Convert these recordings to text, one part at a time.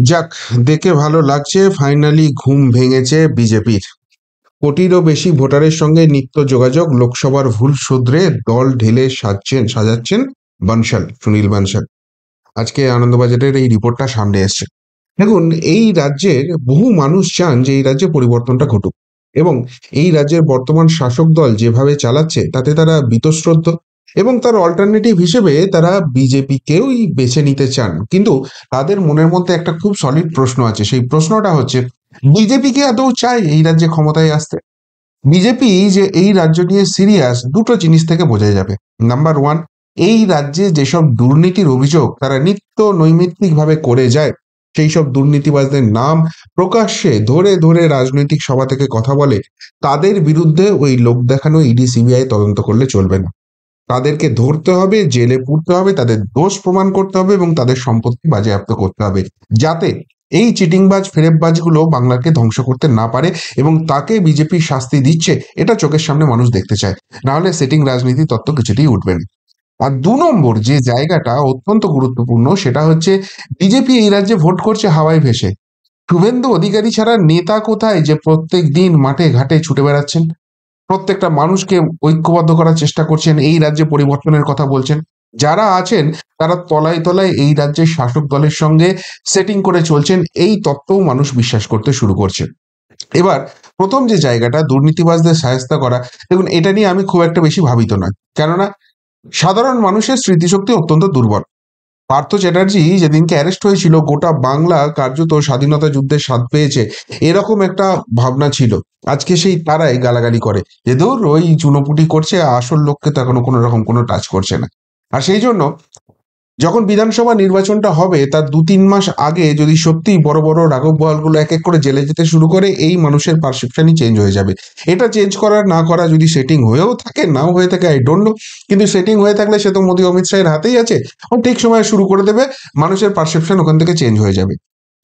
যাক, দেখে ভালো লাগছে, ফাইনালি ঘুম ভেঙেছে বিজেপির। কোটিরও বেশি ভোটারের সঙ্গে নিত্য যোগাযোগ, লোকসভার ভুল শুধরে দল ঢেলে সাজাচ্ছেন সুনীল বানশাল। আজকে আনন্দবাজারের এই রিপোর্টটা সামনে এসছে। দেখুন, এই রাজ্যের বহু মানুষ চান যে এই রাজ্যে পরিবর্তনটা ঘটুক, এবং এই রাজ্যের বর্তমান শাসক দল যেভাবে চালাচ্ছে তাতে তারা বীতশ্রদ্ধ, এবং তার অল্টারনেটিভ হিসেবে তারা বিজেপিকেই বেছে নিতে চান। কিন্তু তাদের মনের মধ্যে একটা খুব সলিড প্রশ্ন আছে। সেই প্রশ্নটা হচ্ছে, বিজেপিকে আদৌ চায় এই রাজ্যে ক্ষমতায় আসতে? বিজেপি যে এই রাজ্য নিয়ে সিরিয়াস, দুটো জিনিস থেকে বোঝা যাবে। নাম্বার ওয়ান, এই রাজ্যে যেসব দুর্নীতির অভিযোগ তারা নিত্য নৈমিত্তিক ভাবে করে যায়, সেই সব দুর্নীতিবাজদের নাম প্রকাশ্যে ধরে ধরে রাজনৈতিক সভা থেকে কথা বলে, তাদের বিরুদ্ধে ওই লোক দেখানো ইডি সিবিআই তদন্ত করলে চলবে না। তাদেরকে ধরতে হবে, জেলে পুরতে হবে, তাদের দোষ প্রমাণ করতে হবে এবং তাদের সম্পত্তি বাজেয়াপ্ত করতে হবে, যাতে এই চিটিংবাজ ফেরেববাজগুলো বাংলাকে ধ্বংস করতে না পারে। এবং তাকে বিজেপি শাস্তি দিচ্ছে, এটা চোখের সামনে মানুষ দেখতে চায়। না হলে সেটিং রাজনীতি তত্ত্ব কিছুতেই উঠবে না। আর দু নম্বর যে জায়গাটা অত্যন্ত গুরুত্বপূর্ণ, সেটা হচ্ছে বিজেপি এই রাজ্যে ভোট করছে হাওয়ায় ভেসে। শুভেন্দু অধিকারী ছাড়া নেতা কোথায় যে প্রত্যেক দিন মাঠে ঘাটে ছুটে বেড়াচ্ছেন, প্রত্যেকটা মানুষকে ঐক্যবদ্ধ করার চেষ্টা করছেন, এই রাজ্যে পরিবর্তনের কথা বলছেন। যারা আছেন তারা তলায় তলায় এই রাজ্যের শাসক দলের সঙ্গে সেটিং করে চলছেন, এই তত্ত্বও মানুষ বিশ্বাস করতে শুরু করছে। এবার প্রথম যে জায়গাটা, দুর্নীতিবাজদের শায়েস্তা করা, দেখুন এটা নিয়ে আমি খুব একটা বেশি ভাবিত নয়। কেননা সাধারণ মানুষের স্মৃতিশক্তি অত্যন্ত দুর্বল। পার্থ চ্যাটার্জি যেদিনকে অ্যারেস্ট হয়েছিল, গোটা বাংলা কার্যত স্বাধীনতা যুদ্ধের স্বাদ পেয়েছে, এরকম একটা ভাবনা ছিল। আজকে সেই তারাই গালাগালি করে যে ধুর ওই চুনোপুটি করছে, আসল লোককে তো এখনো কোনো রকম কোনো টাচ করছে না। আর সেই জন্য যখন বিধানসভা নির্বাচনটা হবে তার 2-3 মাস আগে যদি সত্যিই বড় বড় রাঘব বোয়ালগুলো এক এক করে জেলে যেতে শুরু করে, এই মানুষের পারসেপশনই চেঞ্জ হয়ে যাবে। এটা চেঞ্জ করার না করা যদি সেটিং হয়েও থাকে, নাও হয়ে থাকে, আই ডোন্ট নো। কিন্তু সেটিং হয়ে থাকলে সে তো মোদী অমিত শাহের হাতেই আছে, ও ঠিক সময় শুরু করে দেবে, মানুষের পারসেপশন ওখান থেকে চেঞ্জ হয়ে যাবে।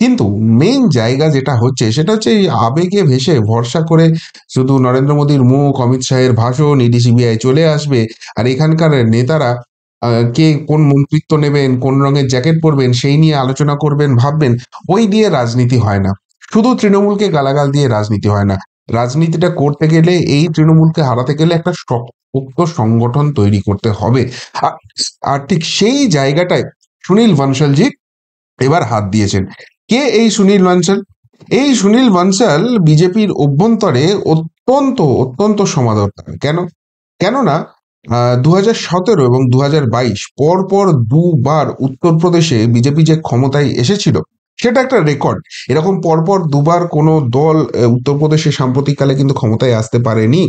কিন্তু মেইন জায়গা যেটা হচ্ছে সেটা হচ্ছে এই আবেগে ভেসে ভরসা করে শুধু নরেন্দ্র মোদীর মুখ, অমিত শাহের ভাষণ, ইডি সিবিআই চলে আসবে, আর এখানকার নেতারা কে কোন মন্ত্রিত্ব নেবেন, কোন রঙের জ্যাকেট পরবেন, সেই নিয়ে আলোচনা করবেন, ভাববেন। ওই দিয়ে রাজনীতি হয় না। শুধু তৃণমূলকে গালাগাল দিয়ে রাজনীতি হয় না। রাজনীতিটা করতে গেলে, এই তৃণমূলকে হারাতে গেলে একটা শক্ত সংগঠন তৈরি করতে হবে। আর আর ঠিক সেই জায়গাটায় সুনীল বানশালজি এবার হাত দিয়েছেন। কে এই সুনীল বানশাল? এই সুনীল বানশাল বিজেপির অভ্যন্তরে অত্যন্ত অত্যন্ত সমাদরকার। কেননা 2017 এবং 2022 পর পর দুবার উত্তরপ্রদেশে বিজেপি যে ক্ষমতায় এসেছিল, সেটা একটা রেকর্ড। এরকম পরপর দুবার কোনো দল উত্তরপ্রদেশে সাম্প্রতিককালে কিন্তু ক্ষমতায় আসতে পারেনি,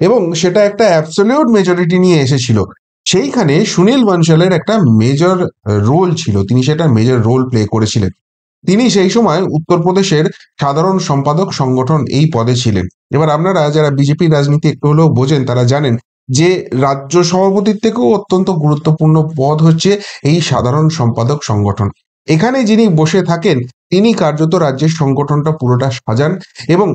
এবং সেটা একটা অ্যাবসলিউট মেজরিটি নিয়ে এসেছিল। সেইখানে সুনীল বানশালের একটা মেজর রোল ছিল, তিনি সেটা মেজর রোল প্লে করেছিলেন। তিনি সেই সময় উত্তরপ্রদেশের সাধারণ সম্পাদক সংগঠন এই পদে ছিলেন। এবার আপনারা যারা বিজেপি রাজনীতি একটু হলেও বোঝেন তারা জানেন যে রাজ্য সভাপতির থেকেও অত্যন্ত গুরুত্বপূর্ণ পদ হচ্ছে এই সাধারণ সম্পাদক সংগঠন। এখানে যিনি বসে থাকেন তিনি কার্যত রাজ্যের সংগঠনটা পুরোটা সাজান, এবং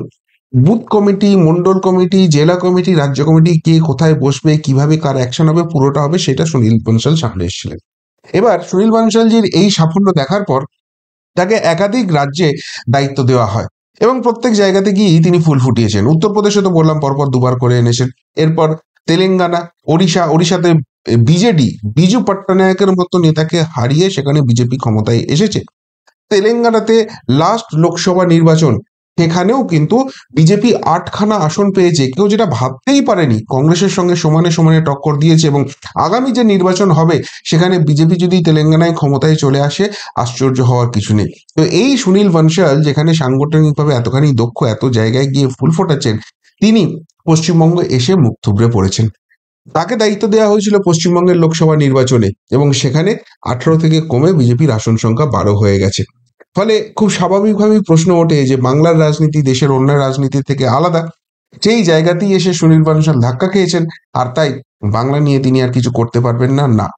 বুথ কমিটি, মন্ডল কমিটি, জেলা কমিটি, রাজ্য কমিটি, কে কোথায় বসবে, কিভাবে কার অ্যাকশন হবে, পুরোটা হবে, সেটা সুনীল বানশাল সামনে এসেছিলেন। এবার সুনীল বানশালজির এই সাফল্য দেখার পর তাকে একাধিক রাজ্যে দায়িত্ব দেওয়া হয়, এবং প্রত্যেক জায়গাতে গিয়েই তিনি ফুল ফুটিয়েছেন। উত্তরপ্রদেশে তো বললাম পরপর দুবার করে এনেছেন। এরপর তেলেঙ্গানা, ওড়িশাতে বিজেডি, বিজু পট্টনায়কের মতো নেতাকে হারিয়ে সেখানে বিজেপি ক্ষমতায় এসেছে। তেলেঙ্গানাতে লাস্ট লোকসভা নির্বাচন, সেখানেও কিন্তু বিজেপি 8খানা আসন পেয়েছে। কেউ যেটা ভাবতেই পারেনি, কংগ্রেসের সঙ্গে সমানে সমানে টক্কর দিয়েছে, এবং আগামী যে নির্বাচন হবে সেখানে বিজেপি যদি তেলেঙ্গানায় ক্ষমতায় চলে আসে, আশ্চর্য হওয়ার কিছু নেই। তো এই সুনীল বানশাল যেখানে সাংগঠনিকভাবে এতখানি দক্ষ, এত জায়গায় গিয়ে ফুল ফোটাচ্ছেন, তিনি পশ্চিমবঙ্গ এসে মুখ থুবড়ে পড়েছেন। তাকে দায়িত্ব দেওয়া হয়েছিল পশ্চিমবঙ্গের লোকসভা নির্বাচনে, এবং সেখানে 18 থেকে কমে বিজেপির আসন সংখ্যা 12 হয়ে গেছে। ফলে খুব স্বাভাবিকভাবেই প্রশ্ন ওঠে যে বাংলার রাজনীতি দেশের অন্য রাজনীতির থেকে আলাদা। সেই জায়গাতেই এসে সুনীল বানশাল ধাক্কা খেয়েছেন, আর তাই বাংলা নিয়ে তিনি আর কিছু করতে পারবেন না। না,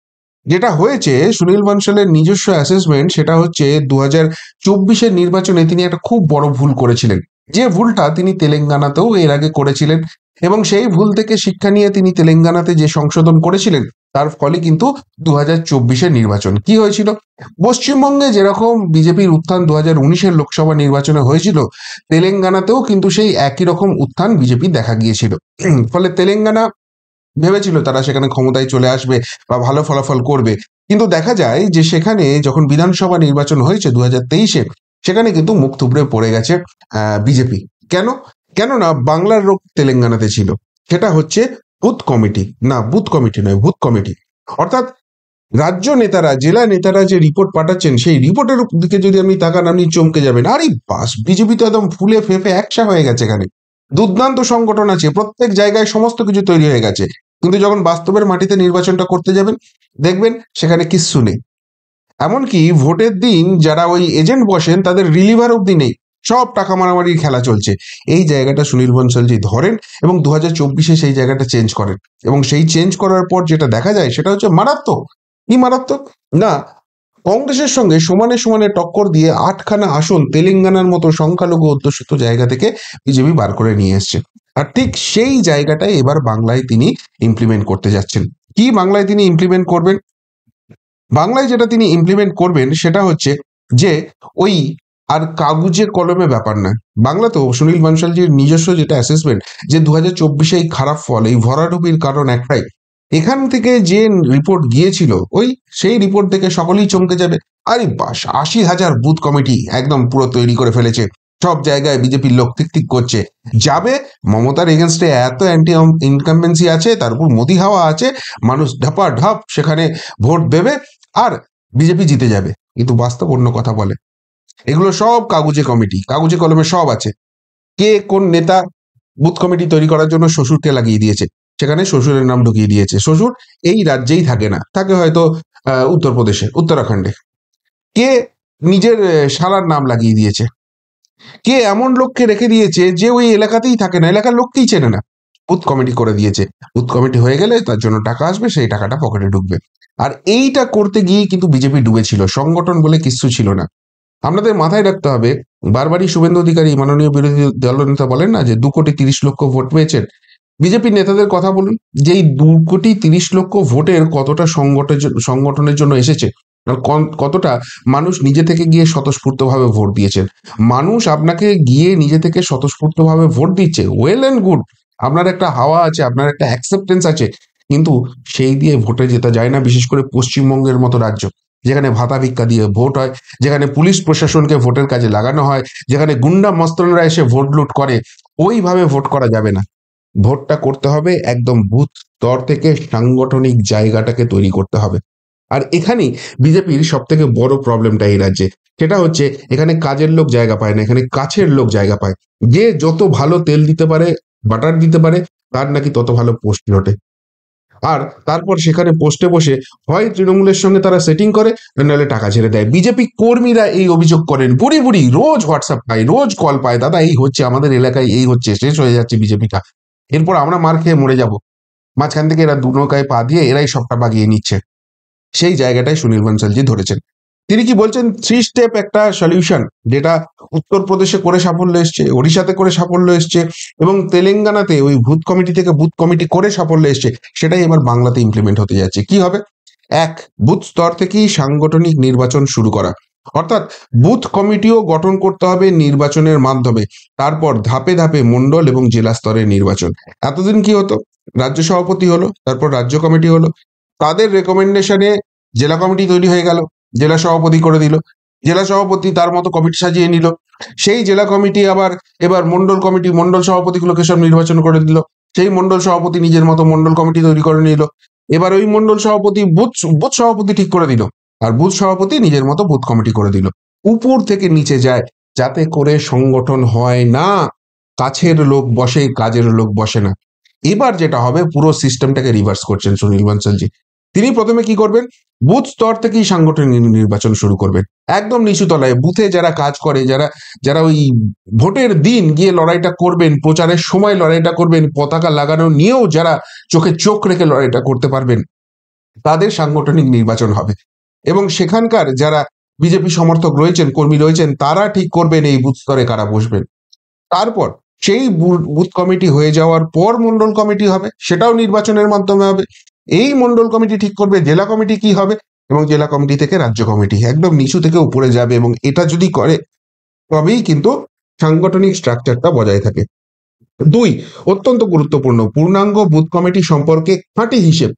যেটা হয়েছে, সুনীল বানশালের নিজস্ব অ্যাসেসমেন্ট সেটা হচ্ছে 2024-এর নির্বাচনে তিনি একটা খুব বড় ভুল করেছিলেন, যে ভুলটা তিনি তেলেঙ্গানাতেও এর আগে করেছিলেন, এবং সেই ভুল থেকে শিক্ষা নিয়ে তিনি তেলেঙ্গানাতে যে সংশোধন করেছিলেন তার ফলে কিন্তু 2024-এর নির্বাচন কি হয়েছিল, পশ্চিমবঙ্গে যেরকম বিজেপির উত্থান 2019-এর লোকসভা নির্বাচনে হয়েছিল, তেলেঙ্গানাতেও কিন্তু সেই একই রকম উত্থান বিজেপি দেখা গিয়েছিল। ফলে তেলেঙ্গানা ভেবেছিল তারা সেখানে ক্ষমতায় চলে আসবে বা ভালো ফলাফল করবে, কিন্তু দেখা যায় যে সেখানে যখন বিধানসভা নির্বাচন হয়েছে 2023-এ, সেখানে কিন্তু মুখ থুবড়ে পড়ে গেছে বিজেপি। কেন? কেননা বাংলার রোগ তেলেঙ্গানাতে ছিল, সেটা হচ্ছে বুথ কমিটি, না বুথ কমিটি নয়, বুথ কমিটি। অর্থাৎ রাজ্য নেতারা, জেলা নেতারা যে রিপোর্ট পাঠাচ্ছেন, সেই রিপোর্টের দিকে যদি আপনি তাকান, আপনি চমকে যাবেন। আরে বাস, বিজেপি তো একদম ফুলে ফেঁপে একসা হয়ে গেছে এখানে, দুর্দান্ত সংগঠন আছে, প্রত্যেক জায়গায় সমস্ত কিছু তৈরি হয়ে গেছে। কিন্তু যখন বাস্তবের মাটিতে নির্বাচনটা করতে যাবেন, দেখবেন সেখানে কিচ্ছু নেই। এমনকি ভোটের দিন যারা ওই এজেন্ট বসেন, তাদের রিলিভার অব্দি নেই, সব টাকা মারামারির খেলা চলছে। এই জায়গাটা সুনীল বনশালজি ধরেন এবং 2024-এ সেই জায়গাটা চেঞ্জ করেন। এবং সেই চেঞ্জ করার পর যেটা দেখা যায় সেটা হচ্ছে মারাত্মক। কি মারাত্মক না, কংগ্রেসের সঙ্গে সমানে সমানে টক্কর দিয়ে 8খানা আসন তেলেঙ্গানার মতো সংখ্যালঘু অধ্যুষিত জায়গা থেকে বিজেপি বার করে নিয়ে এসছে। আর ঠিক সেই জায়গাটাই এবার বাংলায় তিনি ইমপ্লিমেন্ট করতে যাচ্ছেন। কি বাংলায় তিনি ইমপ্লিমেন্ট করবেন? বাংলায় যেটা তিনি ইমপ্লিমেন্ট করবেন সেটা হচ্ছে যে ওই আর কাগজে কলমে ব্যাপার না। বাংলা তো সুনীল বনশালজির নিজস্ব যেটা অ্যাসেসমেন্ট, যে 2024-এ এই খারাপ ফল, এই ভরাডুবির কারণ একটাই, এখান থেকে যে রিপোর্ট গিয়েছিল, ওই সেই রিপোর্ট থেকে সকলেই চমকে যাবে। আরে বাস, 80,000 বুথ কমিটি একদম পুরো তৈরি করে ফেলেছে, সব জায়গায় বিজেপির লোক ঠিক ঠিক করছে, যাবে মমতার এগেনস্টে, এত অ্যান্টি ইনকামবেন্সি আছে, তার উপর মোদি হাওয়া আছে, মানুষ ঢাপা ঢাপ সেখানে ভোট দেবে আর বিজেপি জিতে যাবে। কিন্তু বাস্তব অন্য কথা বলে। এগুলো সব কাগজে কমিটি, কাগজে কলমে সব আছে। কে কোন নেতা বুথ কমিটি তৈরি করার জন্য শ্বশুরকে লাগিয়ে দিয়েছে, সেখানে শ্বশুরের নাম ঢুকিয়ে দিয়েছে। শ্বশুর এই রাজ্যেই থাকে না, থাকে হয়তো উত্তরপ্রদেশে, উত্তরাখণ্ডে। কে নিজের শালার নাম লাগিয়ে দিয়েছে, কে এমন লোককে রেখে দিয়েছে যে ওই এলাকাতেই থাকে না, এলাকার লোককেই চেনে না, বুথ কমিটি করে দিয়েছে। বুথ কমিটি হয়ে গেলে তার জন্য টাকা আসবে, সেই টাকাটা পকেটে ঢুকবে। আর এইটা করতে গিয়ে কিন্তু বিজেপি ডুবেছিল, সংগঠন বলে কিছু ছিল না। আপনাদের মাথায় রাখতে হবে, বারবারই শুভেন্দু অধিকারী মাননীয় বিরোধী দলনেতা বলেন না যে 2,30,00,000 ভোট পেয়েছেন। বিজেপি নেতাদের কথা বলুন যে এই 2,30,00,000 ভোটের কতটা সংগঠনের জন্য এসেছে, আর কতটা মানুষ নিজে থেকে গিয়ে স্বতঃস্ফূর্তভাবে ভোট দিয়েছেন। মানুষ আপনাকে গিয়ে নিজে থেকে স্বতঃস্ফূর্তভাবে ভোট দিচ্ছে, ওয়েল অ্যান্ড গুড, আপনার একটা হাওয়া আছে, আপনার একটা অ্যাকসেপ্টেন্স আছে, কিন্তু সেই দিয়ে ভোটে জেতা যায় না, বিশেষ করে পশ্চিমবঙ্গের মতো রাজ্য, যেখানে ভাতা ভিক্ষা দিয়ে ভোট হয়, যেখানে পুলিশ প্রশাসনকে ভোটের কাজে লাগানো হয়, যেখানে গুন্ডা মস্তানরা এসে ভোট লুট করে। ওইভাবে ভোট করা যাবে না, ভোটটা করতে হবে একদম বুথ স্তর থেকে, সাংগঠনিক জায়গাটাকে তৈরি করতে হবে। আর এখানেই বিজেপির সব থেকে বড় প্রবলেমটা এই রাজ্যে, সেটা হচ্ছে এখানে কাজের লোক জায়গা পায় না, এখানে কাছের লোক জায়গা পায়। যে যত ভালো তেল দিতে পারে, বাটার দিতে পারে, তার নাকি তত ভালো পোস্ট ওঠে। আর তারপর সেখানে পোস্টে বসে হয় তৃণমূলের সঙ্গে তারা সেটিং করে, নাহলে টাকা ছেড়ে দেয়। বিজেপি কর্মীরা এই অভিযোগ করেন, বুড়ি বুড়ি রোজ হোয়াটসঅ্যাপ পায়, রোজ কল পায়, দাদা এই হচ্ছে আমাদের এলাকায়, এই হচ্ছে, শেষ হয়ে যাচ্ছে বিজেপিটা, এরপর আমরা মার খেয়ে মরে যাব। মাঝখান থেকে এরা দু নৌকায় পা দিয়ে এরাই সবটা বাগিয়ে নিচ্ছে। সেই জায়গাটায় সুনীল বনশালজি ধরেছেন। তিনি কি বলছেন, 3 স্টেপ একটা সলিউশন, যেটা উত্তরপ্রদেশে করে সাফল্য এসছে, ওড়িশাতে করে সাফল্য এসছে, এবং তেলেঙ্গানাতে ওই বুথ কমিটি থেকে বুথ কমিটি করে সাফল্য এসছে, সেটাই এবার বাংলাতে ইমপ্লিমেন্ট হতে যাচ্ছে। কি হবে? এক, বুথ স্তর থেকেই সাংগঠনিক নির্বাচন শুরু করা, অর্থাৎ বুথ কমিটিও গঠন করতে হবে নির্বাচনের মাধ্যমে, তারপর ধাপে ধাপে মন্ডল এবং জেলা স্তরের নির্বাচন। এতদিন কি হতো, রাজ্য সভাপতি হলো, তারপর রাজ্য কমিটি হলো, তাদের রেকমেন্ডেশনে জেলা কমিটি তৈরি হয়ে গেল, জেলা সভাপতি করে দিল, জেলা সভাপতি তার মতো কমিটি সাজিয়ে নিল, সেই জেলা কমিটি আবার এবার মন্ডল কমিটি, মন্ডল সভাপতিগুলোকে সব নির্বাচন করে দিল, সেই মন্ডল সভাপতি নিজের মতো মন্ডল কমিটি তৈরি করে নিল, এবার ওই মন্ডল সভাপতি বুথ বুথ সভাপতি ঠিক করে দিল, আর বুথ সভাপতি নিজের মতো বুথ কমিটি করে দিল। উপর থেকে নিচে যায়, যাতে করে সংগঠন হয় না, কাছের লোক বসে, কাজের লোক বসে না। এবার যেটা হবে, পুরো সিস্টেমটাকে রিভার্স করছেন সুনীল বনশালজি। তিনি প্রথমে কি করবেন, বুথ স্তর থেকেই সাংগঠনিক নির্বাচন শুরু করবেন, একদম নিচু তলায় বুথে যারা কাজ করে, যারা যারা ওই ভোটের দিন গিয়ে লড়াইটা করবেন, প্রচারের সময় লড়াইটা করবেন, পতাকা লাগানো নিয়েও যারা চোখে চোখ রেখে লড়াইটা করতে পারবেন, তাদের সাংগঠনিক নির্বাচন হবে। এবং সেখানকার যারা বিজেপি সমর্থক রয়েছেন, কর্মী রয়েছেন, তারা ঠিক করবেন এই বুথ স্তরে কারা বসবেন। তারপর সেই বুথ কমিটি হয়ে যাওয়ার পর মন্ডল কমিটি হবে, সেটাও নির্বাচনের মাধ্যমে হবে। এই মন্ডল কমিটি ঠিক করবে জেলা কমিটি কি হবে, এবং জেলা কমিটি থেকে রাজ্য কমিটি, একদম নিচু থেকে উপরে যাবে। এবং এটা যদি করে তবেই কিন্তু সাংগঠনিক স্ট্রাকচারটা বজায় থাকে। 2, অত্যন্ত গুরুত্বপূর্ণ, পূর্ণাঙ্গ বুথ কমিটি সম্পর্কে খাঁটি হিসেব।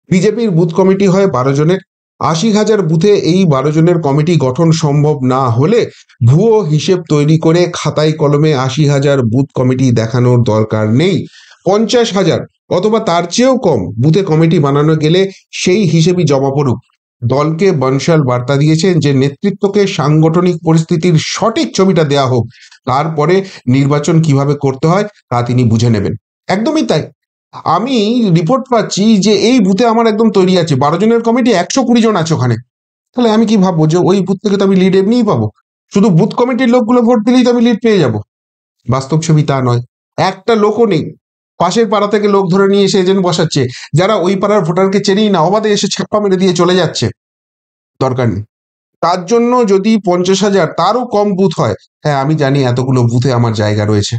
বিজেপির বুথ কমিটি হয় 12 জনের। 80,000 বুথে এই 12 জনের কমিটি গঠন সম্ভব না হলে ভুয়ো হিসেব তৈরি করে খাতায় কলমে 80,000 বুথ কমিটি দেখানোর দরকার নেই। 50,000 অথবা তার চেয়েও কম বুথে কমিটি বানানো গেলে সেই হিসেবই জমা পড়ুক। দলকে বনশাল বার্তা দিয়েছেন যে নেতৃত্বকে সাংগঠনিক পরিস্থিতির সঠিক ছবিটা দেয়া হোক, তারপরে নির্বাচন কিভাবে করতে হয় তা তিনি বুঝে নেবেন। একদমই তাই। আমি রিপোর্ট পাচ্ছি যে এই বুথে আমার একদম তৈরি আছে 12 জনের কমিটি, 120 জন আছে ওখানে। তাহলে আমি কি ভাববো যে ওই বুথ থেকে তো আমি লিড এমনিই পাবো, শুধু বুথ কমিটির লোকগুলো ভোট দিলেই তো আমি লিড পেয়ে যাব। বাস্তব ছবি তা নয়। একটা লোকও নেই, পাশের পাড়া থেকে লোক ধরে নিয়ে এসে এজেন্ট বসাচ্ছে, যারা ওই পাড়ার ভোটারকে চেনেই না, অবাধে এসে ছাপ্পা মেরে দিয়ে চলে যাচ্ছে। দরকার নেই। তার জন্য যদি 50,000 তারও কম বুথ হয়, হ্যাঁ আমি জানি এতগুলো বুথে আমার জায়গা রয়েছে,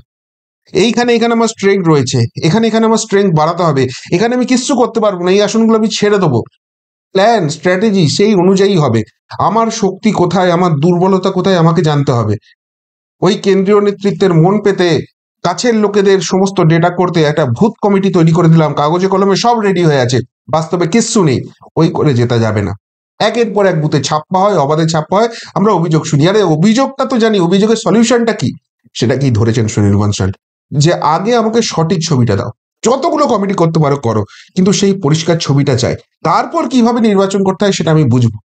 এখানে আমার স্ট্রেংথ রয়েছে, এখানে আমার স্ট্রেংথ বাড়াতে হবে, এখানে আমি কিচ্ছু করতে পারবো না, এই আসনগুলো আমি ছেড়ে দেবো। প্ল্যান স্ট্র্যাটেজি সেই অনুযায়ী হবে। আমার শক্তি কোথায়, আমার দুর্বলতা কোথায় আমাকে জানতে হবে। ওই কেন্দ্রীয় নেতৃত্বের মন পেতে কাছের লোকেদের সমস্ত ডেটা করতে একটা ভূত কমিটি তৈরি করে দিলাম, কাগজে কলমে সব রেডি হয়ে আছে, বাস্তবে কিচ্ছু নেই, ওই করে জেতা যাবে না। একের পর এক বুথে ছাপ্পা হয়, অবাধে ছাপ্পা হয়, আমরা অভিযোগ শুনি। আরে অভিযোগটা তো জানি, অভিযোগের সলিউশনটা কি সেটা কি ধরেছেন সুনীল বনশাল, যে আগে আমাকে সঠিক ছবিটা দাও, যতগুলো কমিটি করতে পারো করো, কিন্তু সেই পরিষ্কার ছবিটা চাই, তারপর কিভাবে নির্বাচন করতে হয় সেটা আমি বুঝবো।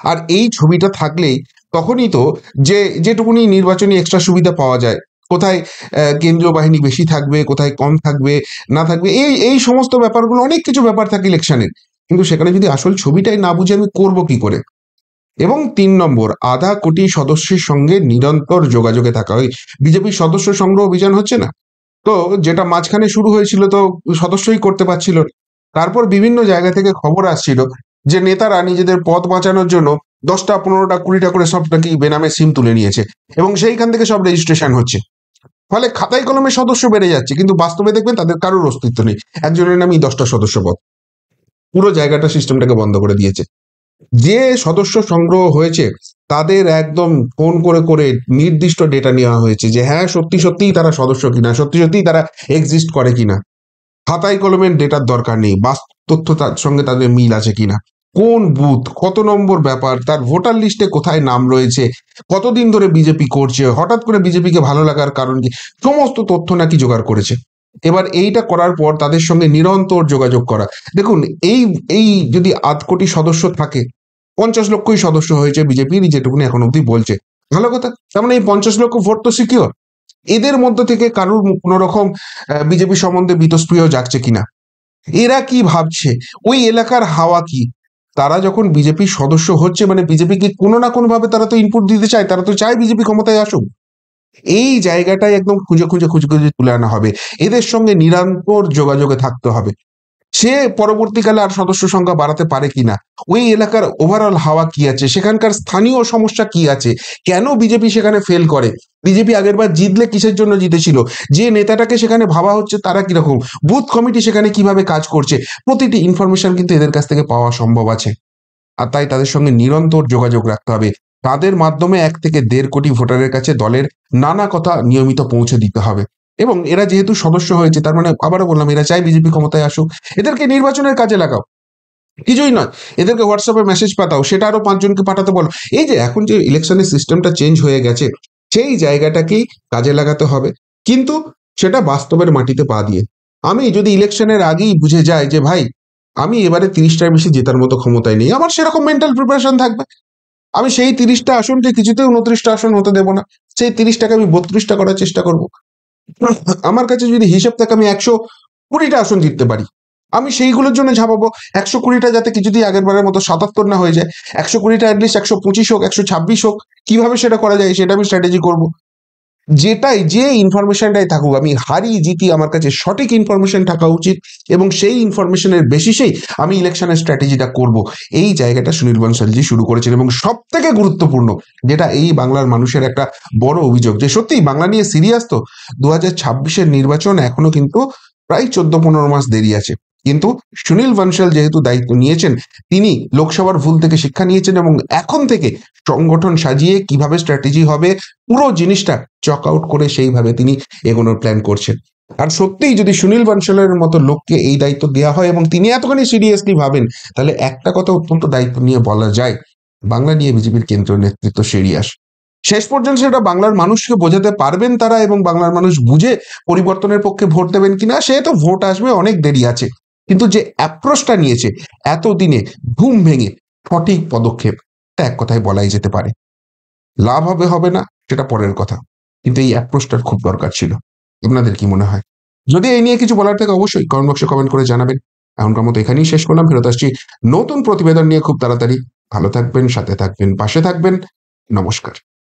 আর এই ছবিটা থাকলেই তখনই তো যেটুকুনি নির্বাচনী এক্সট্রা সুবিধা পাওয়া যায়, কোথায় কেন্দ্রীয় বাহিনী বেশি থাকবে, কোথায় কম থাকবে না থাকবে, এই সমস্ত ব্যাপারগুলো, অনেক কিছু ব্যাপার থাকে ইলেকশনের, কিন্তু সেখানে যদি আসল ছবিটাই না বুঝে আমি করব কি করে। এবং 3 নম্বর, 0.5 কোটি সদস্যের সঙ্গে নিরন্তর যোগাযোগে থাকা। ওই বিজেপির সদস্য সংগ্রহ অভিযান হচ্ছে না তো, যেটা মাঝখানে শুরু হয়েছিল তো সদস্যই করতে পারছিল না। তারপর বিভিন্ন জায়গা থেকে খবর আসছিল যে নেতারা নিজেদের পদ বাঁচানোর জন্য 10টা 15টা 20টা করে সব নাকি বেনামে সিম তুলে নিয়েছে, এবং সেইখান থেকে সব রেজিস্ট্রেশন হচ্ছে। ফলে খাতায় কলমে সদস্য বেড়ে যাচ্ছে, কিন্তু বাস্তবে দেখবেন তাদের কারোর অস্তিত্ব নেই। একজনের নামই 10টা সদস্য পদ, পুরো জায়গাটা সিস্টেমটাকে বন্ধ করে দিয়েছে। যে সদস্য সংগ্রহ হয়েছে তাদের একদম ফোন করে করে নির্দিষ্ট ডেটা নেওয়া হয়েছে যে হ্যাঁ সত্যি সত্যিই তারা সদস্য কিনা, সত্যি সত্যিই তারা এক্সিস্ট করে কিনা। খাতায় কলমের ডেটার দরকার নেই, বাস্তব তথ্য তার সঙ্গে তাদের মিল আছে কিনা, কোন বুথ কত নম্বর ব্যাপার, তার ভোটার লিস্টে কোথায় নাম রয়েছে, কতদিন ধরে বিজেপি করছে, হঠাৎ করে বিজেপিকে ভালো লাগার কারণ কি, সমস্ত তথ্য নাকি জোগাড় করেছে। এবার এইটা করার পর তাদের সঙ্গে নিরন্তর যোগাযোগ করা। দেখুন এই এই যদি 0.5 কোটি সদস্য থাকে, 50 লক্ষই সদস্য হয়েছে বিজেপির, যেটুকুনি এখন অব্দি বলছে, ভালো কথা। তার মানে এই 50 লক্ষ ভোট তো সিকিওর। এদের মধ্য থেকে কারোর কোন রকম বিজেপি সম্বন্ধে বীতস্পৃহ জাগছে কিনা, এরা কি ভাবছে, ওই এলাকার হাওয়া কি, তারা যখন বিজেপির সদস্য হচ্ছে মানে বিজেপিকে কোনো না কোনো ভাবে তারা তো ইনপুট দিতে চায়, তারা তো চায় বিজেপি ক্ষমতায় আসুক। এই জায়গাটাই একদম খুঁজে খুঁজে খুঁজে খুঁজে তুলে আনা হবে, এদের সঙ্গে নিরন্তর যোগাযোগে থাকতে হবে। সে পরবর্তীকালে আর সদস্য সংখ্যা বাড়াতে পারে কিনা, ওই এলাকার ওভারঅল হাওয়া কি আছে, সেখানকার স্থানীয় সমস্যা কি আছে, কেন বিজেপি সেখানে ফেল করে, বিজেপি আগেরবার জিতলে কিসের জন্য জিতেছিল, যে নেতাটাকে সেখানে ভাবা হচ্ছে তারা কিরকম, বুথ কমিটি সেখানে কিভাবে কাজ করছে, প্রতিটি ইনফরমেশন কিন্তু এদের কাছ থেকে পাওয়া সম্ভব আছে। আর তাই তাদের সঙ্গে নিরন্তর যোগাযোগ রাখতে হবে, তাদের মাধ্যমে 1 থেকে 1.5 কোটি ভোটারের কাছে দলের নানা কথা নিয়মিত পৌঁছে দিতে হবে। এবং এরা যেহেতু সদস্য হয়েছে, তার মানে আবারও বললাম, এরা চায় বিজেপি ক্ষমতায় আসুক, এদেরকে নির্বাচনের কাজে লাগাও, কিছুই নয়, এদেরকে হোয়াটসঅ্যাপে মেসেজ পাঠাও, সেটা আরো 5 জনকে পাঠাতে বলো। এই যে এখন যে ইলেকশনের সিস্টেমটা চেঞ্জ হয়ে গেছে, সেই জায়গাটাকেই কাজে লাগাতে হবে, কিন্তু সেটা বাস্তবের মাটিতে পা দিয়ে। আমি যদি ইলেকশনের আগেই বুঝে যাই যে ভাই আমি এবারে 30টার বেশি জেতার মতো ক্ষমতায় নেই, আমার সেরকম মেন্টাল প্রিপারেশন থাকবে, আমি সেই 30টা আসনকে কিছুতে 29টা আসন হতে দেবো না, সেই 30টাকে আমি 32টা করার চেষ্টা করব। আমার কাছে যদি হিসেব থাকে আমি 120টা আসন জিততে পারি, আমি সেইগুলোর জন্য ঝাঁপাবো। 120টা যাতে কিছুতেই আগের বারের মতো 77 না হয়ে যায়, 120টা অ্যাটলিস্ট 125 হোক, 126 হোক, কিভাবে সেটা করা যায় সেটা আমি স্ট্র্যাটেজি করব। যেটাই যে ইনফরমেশনটাই থাকুক, আমি হারি জিতি আমার কাছে সঠিক ইনফরমেশন থাকা উচিত, এবং সেই ইনফরমেশনের বেসিসেই আমি ইলেকশনের স্ট্র্যাটেজিটা করব। এই জায়গাটা সুনীল বনশালজি শুরু করেছেন। এবং সব থেকে গুরুত্বপূর্ণ যেটা এই বাংলার মানুষের একটা বড় অভিযোগ, যে সত্যিই বাংলা নিয়ে সিরিয়াস তো, 2026-এর নির্বাচন এখনো কিন্তু প্রায় 14-15 মাস দেরি আছে, কিন্তু সুনীল বানশাল যেহেতু দায়িত্ব নিয়েছেন, তিনি লোকসভার ভুল থেকে শিক্ষা নিয়েছেন এবং এখন থেকে সংগঠন সাজিয়ে কিভাবে স্ট্র্যাটেজি হবে পুরো জিনিসটা চক আউট করে সেইভাবে তিনি এগোনোর প্ল্যান করছেন। আর সত্যিই যদি সুনীল বানশালের মতো লোককে এই দায়িত্ব দেওয়া হয় এবং তিনি এতখানি সিরিয়াসলি ভাবেন, তাহলে একটা কথা অত্যন্ত দায়িত্ব নিয়ে বলা যায়, বাংলা নিয়ে বিজেপির কেন্দ্রীয় নেতৃত্ব সিরিয়াস। শেষ পর্যন্ত সেটা বাংলার মানুষকে বোঝাতে পারবেন তারা এবং বাংলার মানুষ বুঝে পরিবর্তনের পক্ষে ভোট দেবেন কিনা সে তো ভোট আসবে, অনেক দেরি আছে। কিন্তু যে অ্যাপ্রোচটা নিয়েছে এতদিনে ঘুম ভেঙে সঠিক পদক্ষেপ, এক কথায় বলাই যেতে পারে। লাভ হবে হবে না সেটা পরের কথা, কিন্তু এই অ্যাপ্রোচটার খুব দরকার ছিল। আপনাদের কি মনে হয়? যদি এই নিয়ে কিছু বলার থাকে অবশ্যই কমেন্ট বক্সে কমেন্ট করে জানাবেন। এখনকার মতো এখানেই শেষ করলাম, ফেরত আসছি নতুন প্রতিবেদন নিয়ে খুব তাড়াতাড়ি। ভালো থাকবেন, সাথে থাকবেন, পাশে থাকবেন। নমস্কার।